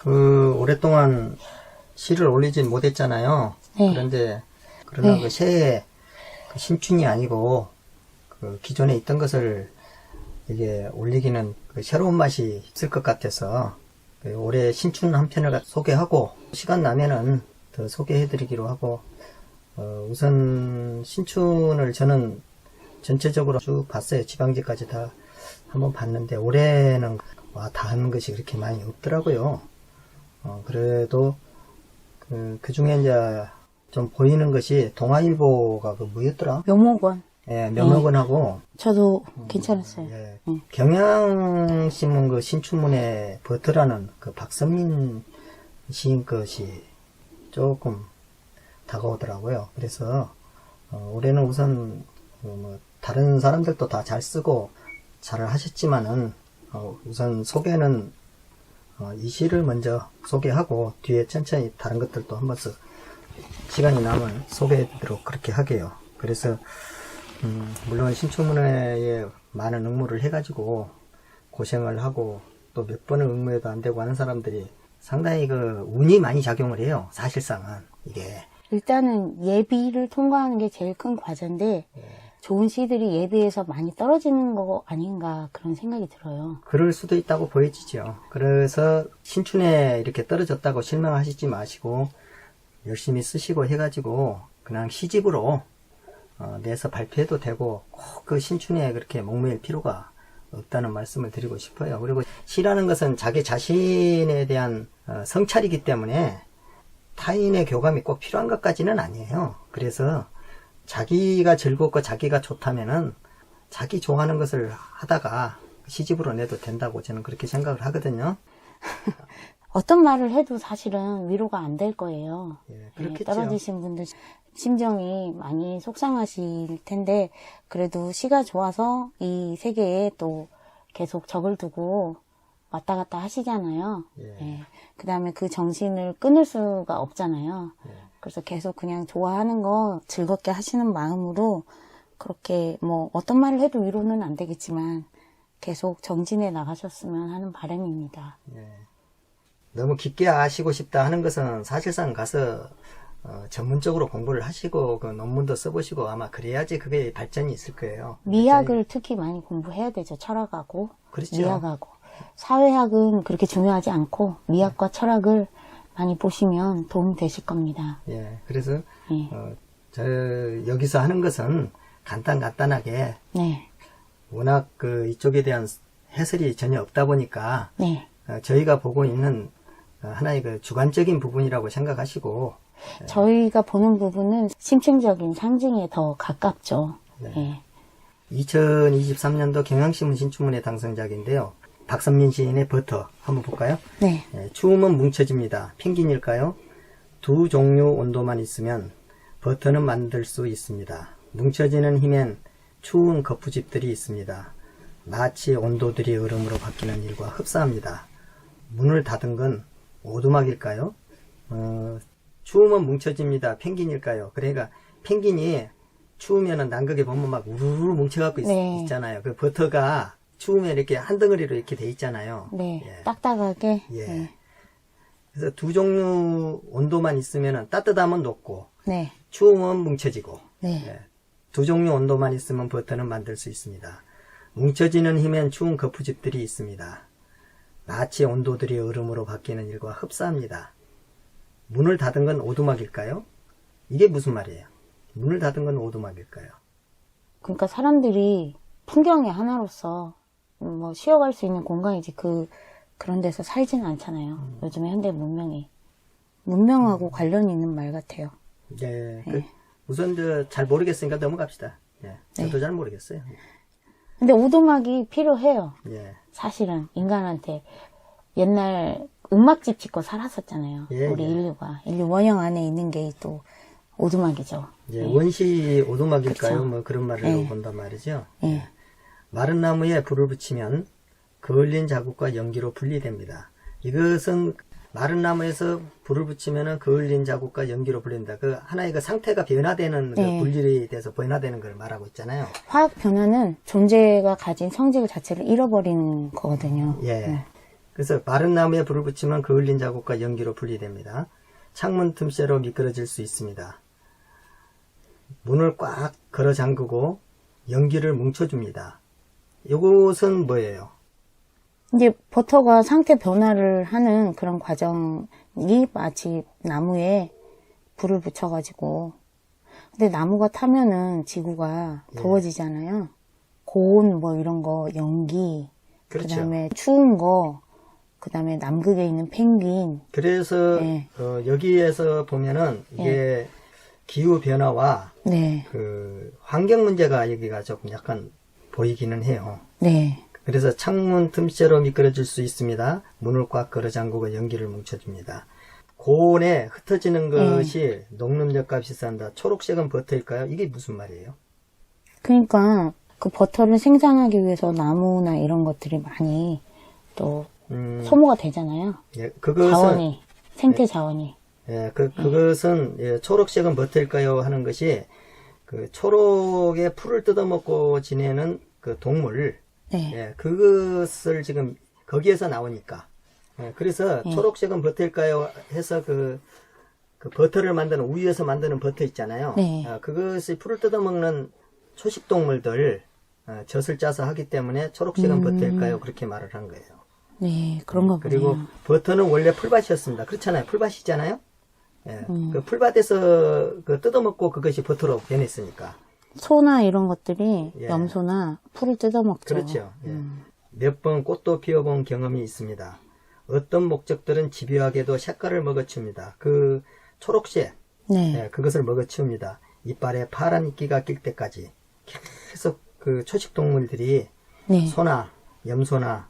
오랫동안 씨를 올리진 못했잖아요. 네. 그러나 네. 그 새해 신춘이 아니고 기존에 있던 것을 이게 올리기는 새로운 맛이 있을 것 같아서 올해 신춘 한 편을 소개하고 시간 나면은 더 소개해드리기로 하고 우선 신춘을 저는 전체적으로 쭉 봤어요. 지방지까지 다 한번 봤는데 올해는 다 하는 것이 그렇게 많이 없더라고요. 그래도 그 중에 이제 좀 보이는 것이 동아일보가 뭐였더라? 묘목원. 예, 묘목원하고 저도 괜찮았어요. 예, 네. 경향신문 신춘문예 버터라는 박선민 시인 것이 조금 다가오더라고요. 그래서 올해는 우선 다른 사람들도 다 잘 쓰고 잘 하셨지만은 우선 소개는 이 시를 먼저 소개하고 뒤에 천천히 다른 것들도 한 번씩 시간이 나면 소개해드리도록 그렇게 하게요. 그래서 물론 신춘문예에 많은 응모를 해가지고 고생을 하고 또 몇 번을 응모해도 안 되고 하는 사람들이 상당히 운이 많이 작용을 해요. 사실상은 이게 일단은 예비를 통과하는 게 제일 큰 과제인데 좋은 시들이 예비에서 많이 떨어지는 거 아닌가 그런 생각이 들어요. 그럴 수도 있다고 보여지죠. 그래서 신춘에 이렇게 떨어졌다고 실망하시지 마시고 열심히 쓰시고 해가지고 그냥 시집으로 내서 발표해도 되고 꼭 그 신춘에 그렇게 목매일 필요가 없다는 말씀을 드리고 싶어요. 그리고 시라는 것은 자기 자신에 대한 성찰이기 때문에 타인의 교감이 꼭 필요한 것까지는 아니에요. 그래서 자기가 즐겁고 자기가 좋다면은 자기 좋아하는 것을 하다가 시집으로 내도 된다고 저는 그렇게 생각을 하거든요. 어떤 말을 해도 사실은 위로가 안 될 거예요. 예, 그렇겠죠. 떨어지신 분들 심정이 많이 속상하실 텐데 그래도 시가 좋아서 이 세계에 또 계속 적을 두고 왔다 갔다 하시잖아요. 예. 그 다음에 그 정신을 끊을 수가 없잖아요. 그래서 계속 그냥 좋아하는 거 즐겁게 하시는 마음으로 그렇게 어떤 말을 해도 위로는 안 되겠지만 계속 정진해 나가셨으면 하는 바람입니다. 예. 너무 깊게 아시고 싶다 하는 것은 사실상 가서 전문적으로 공부를 하시고 그 논문도 써보시고 아마 그래야지 그게 발전이 있을 거예요. 미학을 특히 많이 공부해야 되죠. 철학하고 그렇죠. 미학하고. 사회학은 그렇게 중요하지 않고 미학과 철학을 많이 보시면 도움이 되실 겁니다. 예, 그래서 예. 저 여기서 하는 것은 간단하게 네. 워낙 이쪽에 대한 해설이 전혀 없다 보니까 네. 저희가 보고 있는 하나의 주관적인 부분이라고 생각하시고 저희가 보는 부분은 심층적인 상징에 더 가깝죠. 네. 예. 2023년도 경향신문 신춘문예 당선작인데요. 박선민 시인의 버터 한번 볼까요? 네. 추우면 뭉쳐집니다. 펭귄일까요? 두 종류 온도만 있으면 버터는 만들 수 있습니다. 뭉쳐지는 힘엔 추운 거푸집들이 있습니다. 마치 온도들이 얼음으로 바뀌는 일과 흡사합니다. 문을 닫은 건 오두막일까요? 추우면 뭉쳐집니다. 펭귄일까요? 그러니까 펭귄이 추우면은 남극에 보면 막 우르르 뭉쳐갖고 네. 있잖아요. 그 버터가 추우면 이렇게 한 덩어리로 이렇게 돼 있잖아요. 네. 예. 딱딱하게. 예. 네. 그래서 두 종류 온도만 있으면은 따뜻하면 녹고 네. 추우면 뭉쳐지고 네. 예. 두 종류 온도만 있으면 버터는 만들 수 있습니다. 뭉쳐지는 힘엔 추운 거푸집들이 있습니다. 마치 온도들이 얼음으로 바뀌는 일과 흡사합니다. 문을 닫은 건 오두막일까요? 이게 무슨 말이에요? 문을 닫은 건 오두막일까요? 그러니까 사람들이 풍경의 하나로서 쉬어갈 수 있는 공간이지 그런 데서 살지는 않잖아요. 요즘에 현대 문명하고 관련이 있는 말 같아요. 네. 네. 우선 잘 모르겠으니까 넘어갑시다. 예. 저도 네. 잘 모르겠어요. 근데 오두막이 필요해요. 예. 사실은 인간한테 옛날 음악집 짓고 살았었잖아요. 예, 우리 예. 인류 원형 안에 있는 게 또 오두막이죠. 예, 네. 원시 오두막일까요? 그쵸. 뭐 그런 말을 네. 본단 말이죠. 예. 마른 나무에 불을 붙이면 그을린 자국과 연기로 분리됩니다. 이것은 마른 나무에서 불을 붙이면은 그을린 자국과 연기로 분리된다. 그 하나의 그 상태가 변화되는 네. 그 분리에 대해서 변화되는 걸 말하고 있잖아요. 화학 변화는 존재가 가진 성질 자체를 잃어버리는 거거든요. 예. 그래서 마른 나무에 불을 붙이면 그을린 자국과 연기로 분리됩니다. 창문 틈새로 미끄러질 수 있습니다. 문을 꽉 걸어 잠그고 연기를 뭉쳐줍니다. 이것은 뭐예요? 이제 버터가 상태 변화를 하는 그런 과정이 마치 나무에 불을 붙여가지고, 근데 나무가 타면은 지구가 예. 더워지잖아요. 고온 뭐 이런 거, 연기, 그렇죠. 그다음에 추운 거, 그다음에 남극에 있는 펭귄. 그래서 네. 여기에서 보면은 이게 기후 변화와 네, 그 환경 문제가 여기가 조금 약간 보이기는 해요. 네, 그래서 창문 틈새로 미끄러질 수 있습니다. 문을 꽉 걸어 잠그고 연기를 뭉쳐줍니다. 고온에 흩어지는 것이 녹는젓과 비슷한다. 초록색은 버터일까요? 이게 무슨 말이에요? 그러니까 그 버터를 생산하기 위해서 나무나 이런 것들이 많이 또 소모가 되잖아요. 예, 그것은 자원이, 생태 자원이. 그것은 초록색은 버터일까요? 하는 것이 그 초록의 풀을 뜯어먹고 지내는 그 동물, 네, 그것을 지금 거기에서 나오니까. 그래서 초록색은 버터일까요? 해서 그 버터를 만드는 우유에서 만드는 버터 있잖아요. 네. 그것이 풀을 뜯어먹는 초식 동물들 젖을 짜서 하기 때문에 초록색은 버터일까요? 그렇게 말을 한 거예요. 네, 그런가 보네요. 그리고 버터는 원래 풀밭이었습니다. 그렇잖아요. 풀밭이잖아요. 그 풀밭에서 그 뜯어먹고 그것이 버터로 변했으니까. 소나 이런 것들이 예. 염소나 풀을 뜯어먹죠. 그렇죠. 몇 번 꽃도 피워본 경험이 있습니다. 어떤 목적들은 집요하게도 색깔을 먹어치웁니다. 그 초록색, 네, 그것을 먹어치웁니다. 이빨에 파란 이끼가 낄 때까지 계속 그 초식 동물들이 네, 소나 염소나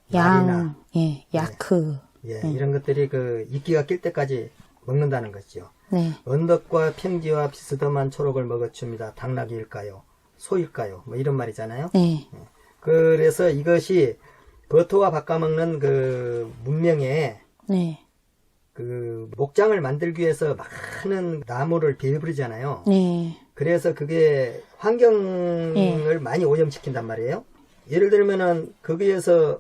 말이나 양, 예, 야크. 이런 것들이 그 이끼가 낄 때까지 먹는다는 거죠. 네, 언덕과 평지와 비스듬한 초록을 먹어치웁니다. 당나귀일까요? 소일까요? 뭐 이런 말이잖아요. 네, 그래서 이것이 버터와 바꿔먹는 그 문명에 네, 그 목장을 만들기 위해서 많은 나무를 베어버리잖아요. 네, 그래서 그게 환경을 많이 오염시킨단 말이에요. 예를 들면은 거기에서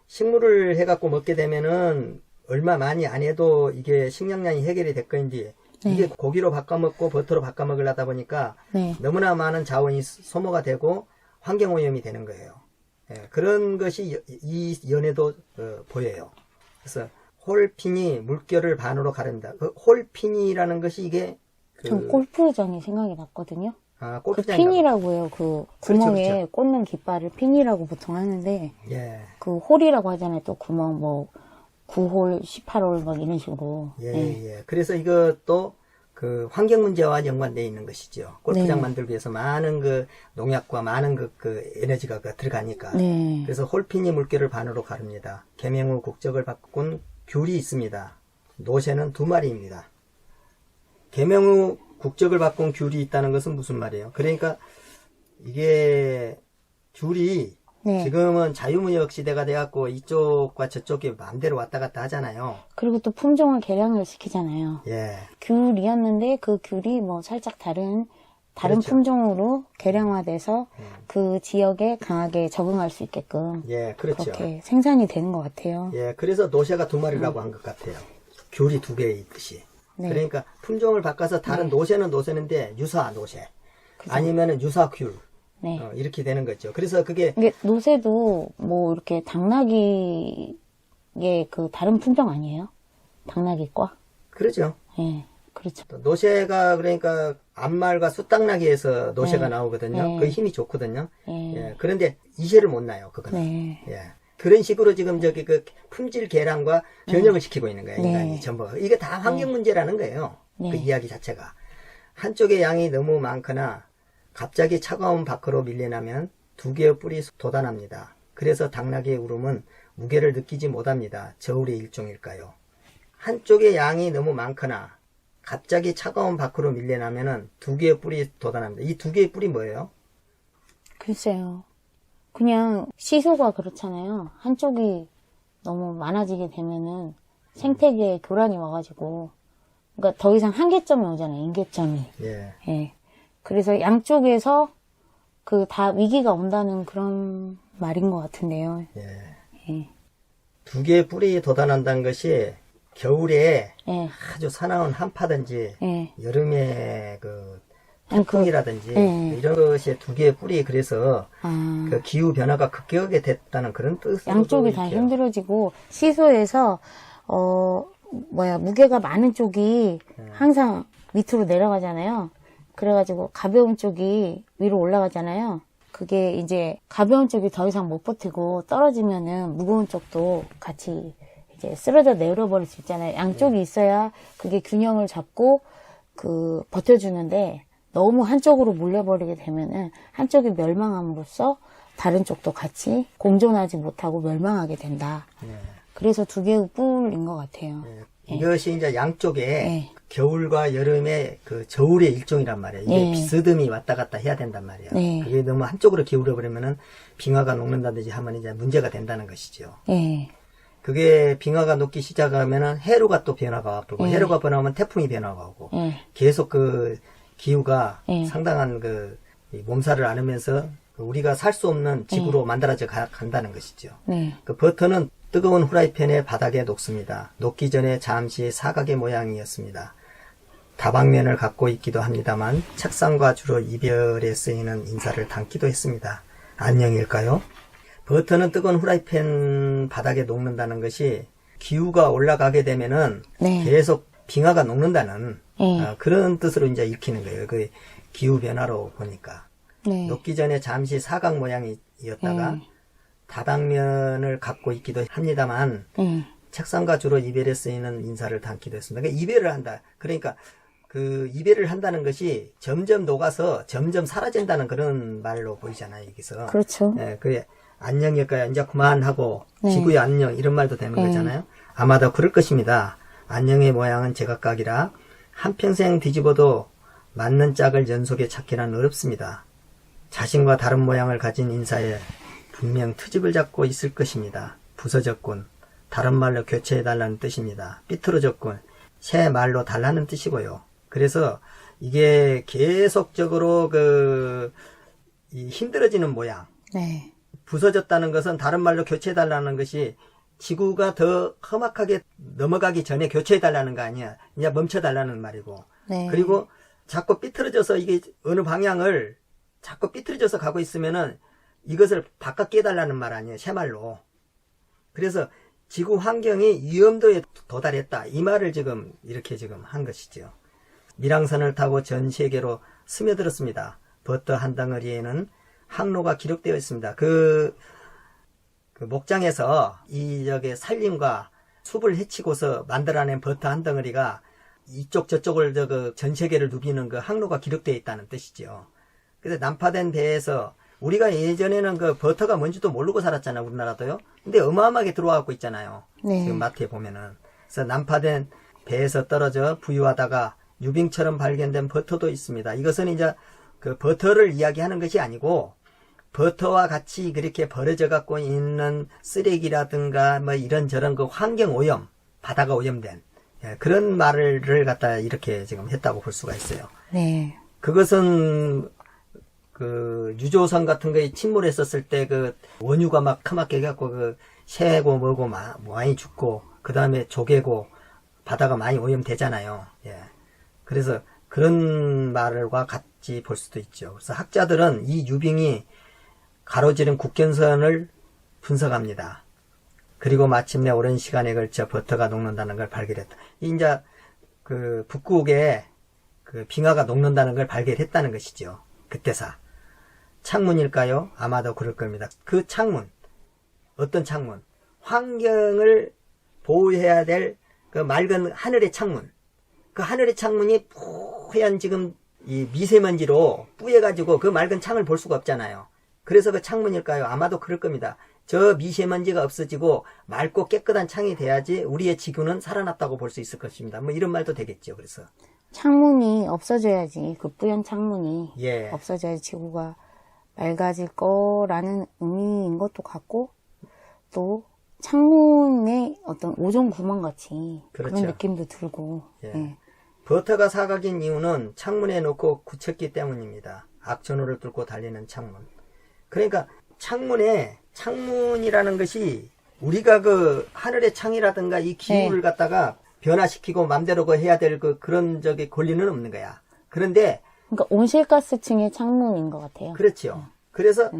식물을 해갖고 먹게 되면은 얼마 많이 안 해도 이게 식량량이 해결이 될 건지 이게 고기로 바꿔먹고 버터로 바꿔먹으려다 보니까 네, 너무나 많은 자원이 소모가 되고 환경 오염이 되는 거예요. 그런 것이 이 연에도 보여요. 그래서 홀핀이 물결을 반으로 가른다. 그 홀핀이라는 것이 이게 전 골프장이 생각이 났거든요. 그 골프장인가 핀이라고 해요. 그 그렇죠, 구멍에 그렇죠. 꽂는 깃발을 핀이라고 보통 하는데, 예. 그 홀이라고 하잖아요. 또 구멍 뭐 9홀, 18홀 막 이런 식으로. 예. 그래서 이것도 그 환경 문제와 연관되어 있는 것이죠. 골프장 만들기 위해서 많은 그 농약과 많은 그 에너지가 들어가니까. 네, 그래서 홀핀이 물결을 반으로 가릅니다. 개명 후 국적을 바꾼 귤이 있습니다. 노새는 2마리입니다. 개명 후 국적을 바꾼 귤이 있다는 것은 무슨 말이에요? 그러니까 이게 귤이 네. 지금은 자유무역 시대가 돼갖고 이쪽과 저쪽이 마음대로 왔다 갔다 하잖아요. 그리고 또 품종을 개량을 시키잖아요. 예. 귤이었는데 그 귤이 뭐 살짝 다른 그렇죠. 품종으로 개량화돼서 그 지역에 강하게 적응할 수 있게끔 예, 그렇죠. 그렇게 생산이 되는 것 같아요. 예, 그래서 노새가 2마리라고 한 것 같아요. 귤이 2개 있듯이. 네. 그러니까 품종을 바꿔서 다른 노새는 노새인데 유사 노새. 아니면은 유사 귤. 네. 이렇게 되는 거죠. 그래서 그게 이게 노새도 뭐 이렇게 당나귀의 그 다른 품종 아니에요? 당나귀과? 그러죠. 예, 그렇죠. 또 노새가 그러니까 암말과 숫당나귀에서 노새가 나오거든요. 네. 그 힘이 좋거든요. 예, 예, 그런데 이새를 못 나요. 그거는. 네, 예. 그런 식으로 지금 저기 그 품질 개량과 변형을 시키고 있는 거예요. 네. 인간이 전부. 이게 다 환경 문제라는 거예요. 네. 그 이야기 자체가. 한쪽의 양이 너무 많거나 갑자기 차가운 밖으로 밀려나면 2개의 뿔이 돋아납니다. 그래서 당나귀의 울음은 무게를 느끼지 못합니다. 저울의 일종일까요? 한쪽의 양이 너무 많거나 갑자기 차가운 밖으로 밀려나면 2개의 뿔이 돋아납니다. 이 2개의 뿔이 뭐예요? 글쎄요. 그냥 시소가 그렇잖아요. 한쪽이 너무 많아지게 되면은 생태계에 교란이 와가지고, 그러니까 더 이상 한계점이 오잖아요. 임계점이. 예. 예. 그래서 양쪽에서 그 다 위기가 온다는 그런 말인 것 같은데요. 예. 예. 두 개의 뿌리 돋아난다는 것이 겨울에 예. 아주 사나운 한파든지 예. 여름에 그 아니, 태풍이라든지 예. 이런 것이 두 개의 뿌리 그래서 아, 그 기후 변화가 급격하게 됐다는 그런 뜻으로 양쪽이 다 힘들어지고 시소에서 무게가 많은 쪽이 항상 밑으로 내려가잖아요. 그래가지고 가벼운 쪽이 위로 올라가잖아요. 그게 이제 가벼운 쪽이 더 이상 못 버티고 떨어지면은 무거운 쪽도 같이 이제 쓰러져 내려버릴 수 있잖아요. 양쪽이 있어야 그게 균형을 잡고 그 버텨주는데 너무 한쪽으로 몰려버리게 되면은 한쪽이 멸망함으로써 다른 쪽도 같이 공존하지 못하고 멸망하게 된다. 예. 그래서 두 개의 뿔인 것 같아요. 예. 이것이 이제 양쪽에 예. 겨울과 여름의 그 저울의 일종이란 말이에요. 이게 예. 비스듬히 왔다 갔다 해야 된단 말이에요. 네. 그게 너무 한쪽으로 기울어 버리면은 빙하가 녹는다든지 하면 이제 문제가 된다는 것이죠. 예. 그게 빙하가 녹기 시작하면은 해류가 또 변화가 오고 예. 해류가 변화하면 태풍이 변화가 오고 예. 계속 그 기후가 예. 상당한 이 몸살을 앓으면서 우리가 살 수 없는 지구로 만들어져 간다는 것이죠. 네. 그 버터는 뜨거운 후라이팬의 바닥에 녹습니다. 녹기 전에 잠시 사각의 모양이었습니다. 다방면을 갖고 있기도 합니다만 책상과 주로 이별에 쓰이는 인사를 담기도 했습니다. 안녕일까요? 버터는 뜨거운 후라이팬 바닥에 녹는다는 것이 기후가 올라가게 되면은 네. 계속 빙하가 녹는다는 네. 그런 뜻으로 이제 읽히는 거예요. 그 기후 변화로 보니까. 네. 녹기 전에 잠시 사각 모양이었다가 네. 다방면을 갖고 있기도 합니다만 네. 책상과 주로 이별에 쓰이는 인사를 담기도 했습니다. 그러니까 이별을 한다. 그러니까 그 이별을 한다는 것이 점점 녹아서 점점 사라진다는 그런 말로 보이잖아요. 여기서. 그렇죠. 예, 그게 안녕일까요? 이제 그만하고 네. 지구의 안녕 이런 말도 되는 네. 거잖아요. 아마도 그럴 것입니다. 안녕의 모양은 제각각이라 한평생 뒤집어도 맞는 짝을 연속에 찾기는 어렵습니다. 자신과 다른 모양을 가진 인사에 분명 트집을 잡고 있을 것입니다. 부서졌군. 다른 말로 교체해달라는 뜻입니다. 삐뚤어졌군. 새 말로 달라는 뜻이고요. 그래서 이게 계속적으로 힘들어지는 모양. 네. 부서졌다는 것은 다른 말로 교체해달라는 것이 지구가 더 험악하게 넘어가기 전에 교체해달라는 거 아니야. 이제 멈춰달라는 말이고. 네. 그리고 자꾸 삐뚤어져서 이게 어느 방향을 자꾸 삐뚤어져서 가고 있으면은 이것을 바꿔 깨달라는 말 아니에요. 새 말로. 그래서 지구 환경이 위험도에 도달했다. 이 말을 지금 이렇게 지금 한 것이죠. 밀항선을 타고 전 세계로 스며들었습니다. 버터 한 덩어리에는 항로가 기록되어 있습니다. 그 목장에서 저기 산림과 숲을 헤치고서 만들어낸 버터 한 덩어리가 이쪽 저쪽을 전 세계를 누비는 그 항로가 기록되어 있다는 뜻이죠. 그래서 난파된 배에서 우리가 예전에는 그 버터가 뭔지도 모르고 살았잖아요. 우리나라도요. 근데 어마어마하게 들어와갖고 있잖아요. 네. 지금 마트에 보면은. 그래서 난파된 배에서 떨어져 부유하다가 유빙처럼 발견된 버터도 있습니다. 이것은 이제 그 버터를 이야기하는 것이 아니고 버터와 같이 그렇게 버려져 갖고 있는 쓰레기라든가 뭐 이런저런 그 환경 오염, 바다가 오염된 그런 말을 갖다 이렇게 지금 했다고 볼 수가 있어요. 네. 그것은 그 유조선 같은 거에 침몰했었을 때 그 원유가 막 크맣게 해갖고 그 새고 뭐고 많이 죽고 그 다음에 조개고 바다가 많이 오염되잖아요. 예. 그래서 그런 말과 같이 볼 수도 있죠. 그래서 학자들은 이 유빙이 가로지른 국경선을 분석합니다. 그리고 마침내 오랜 시간에 걸쳐 버터가 녹는다는 걸 발견했다. 이제 그 북극에 그 빙하가 녹는다는 걸 발견했다는 것이죠. 그때사. 창문일까요? 아마도 그럴 겁니다. 그 창문. 어떤 창문? 환경을 보호해야 될 그 맑은 하늘의 창문. 그 하늘의 창문이 뿌연 지금 이 미세먼지로 뿌여가지고 그 맑은 창을 볼 수가 없잖아요. 그래서 그 창문일까요? 아마도 그럴 겁니다. 저 미세먼지가 없어지고 맑고 깨끗한 창이 돼야지 우리의 지구는 살아났다고 볼 수 있을 것입니다. 뭐 이런 말도 되겠죠. 그래서 창문이 없어져야지, 그 뿌연 창문이 예. 없어져야지 지구가 맑아질 거라는 의미인 것도 같고, 또 창문에 어떤 오존 구멍 같이 그렇죠. 그런 느낌도 들고. 예. 예. 버터가 사각인 이유는 창문에 놓고 굳혔기 때문입니다. 악천후를 뚫고 달리는 창문. 그러니까 창문이라는 것이 우리가 그 하늘의 창이라든가 이 기후를 갖다가 변화시키고 맘대로 그 해야 될 그런 적의 권리는 없는 거야. 그런데 그러니까 온실가스층의 창문인 것 같아요. 그렇죠. 그래서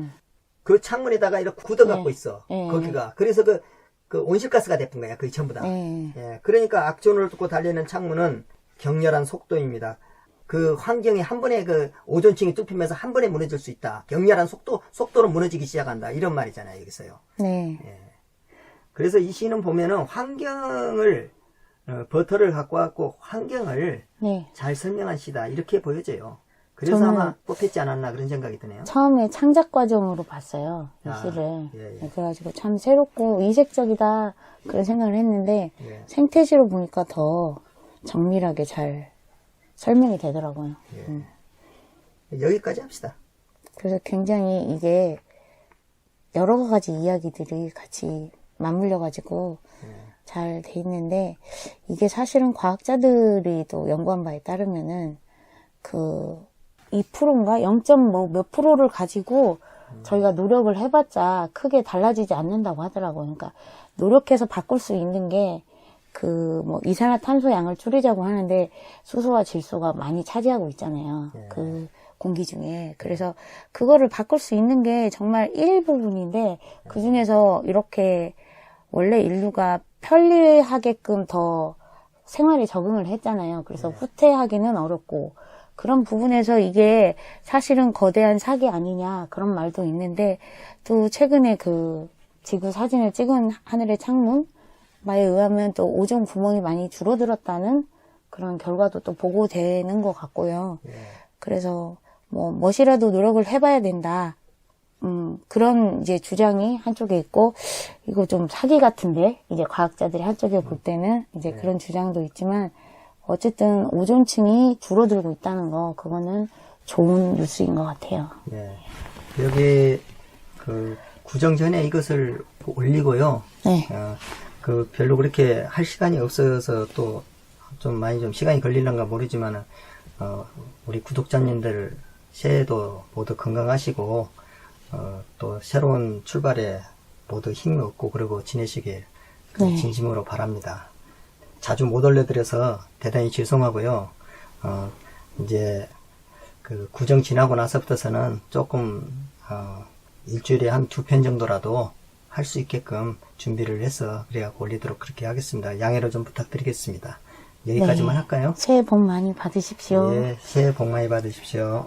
그 창문에다가 이렇게 굳어 갖고 있어. 네. 거기가. 그래서 그 온실가스가 됐던 거야. 그게 전부 다. 네. 예. 그러니까 악존을 뚫고 달리는 창문은 격렬한 속도입니다. 그 환경이 한 번에 그 오존층이 뚫히면서 한 번에 무너질 수 있다. 격렬한 속도로 무너지기 시작한다. 이런 말이잖아요. 여기서요. 네. 그래서 이 시는 보면은 환경을 버터를 갖고 왔고 환경을 네. 잘 설명한 시다. 이렇게 보여져요. 그래서 저는 아마 뽑혔지 않았나 그런 생각이 드네요. 처음에 창작 과정으로 봤어요. 이 시를. 예. 그래가지고 참 새롭고 이색적이다 그런 생각을 했는데 예. 생태시로 보니까 더 정밀하게 잘 설명이 되더라고요. 여기까지 합시다. 그래서 굉장히 이게 여러 가지 이야기들이 같이 맞물려가지고 잘 돼 있는데 이게 사실은 과학자들이 또 연구한 바에 따르면은 그 2%인가 0. 몇 프로를 가지고 저희가 노력을 해봤자 크게 달라지지 않는다고 하더라고요. 그러니까 노력해서 바꿀 수 있는 게 그 뭐 이산화탄소 양을 줄이자고 하는데 수소와 질소가 많이 차지하고 있잖아요. 그 공기 중에. 그래서 그거를 바꿀 수 있는 게 정말 일부분인데 그 중에서 이렇게 원래 인류가 편리하게끔 더 생활에 적응을 했잖아요. 그래서 후퇴하기는 어렵고 그런 부분에서 이게 사실은 거대한 사기 아니냐 그런 말도 있는데 또 최근에 그 지구 사진을 찍은 하늘의 창문 에 의하면 또 오존 구멍이 많이 줄어들었다는 그런 결과도 또 보고되는 것 같고요. 그래서 뭐 멋이라도 노력을 해봐야 된다. 그런 이제 주장이 한쪽에 있고 이거 좀 사기 같은데 이제 과학자들이 한쪽에 볼 때는 이제 그런 주장도 있지만 어쨌든 오존층이 줄어들고 있다는 거 그거는 좋은 뉴스인 것 같아요. 네. 여기 그 구정 전에 이것을 올리고요. 네. 그 별로 그렇게 할 시간이 없어서 또 좀 많이 좀 시간이 걸리는가 모르지만은 우리 구독자님들 새해도 모두 건강하시고 또 새로운 출발에 모두 힘 얻고 그러고 지내시길 네. 진심으로 바랍니다. 자주 못 올려드려서 대단히 죄송하고요. 이제 그 구정 지나고 나서부터서는 조금 일주일에 한 2편 정도라도 할 수 있게끔 준비를 해서 그래야 올리도록 그렇게 하겠습니다. 양해를 좀 부탁드리겠습니다. 여기까지만 네. 할까요? 새해 복 많이 받으십시오. 예, 새해 복 많이 받으십시오.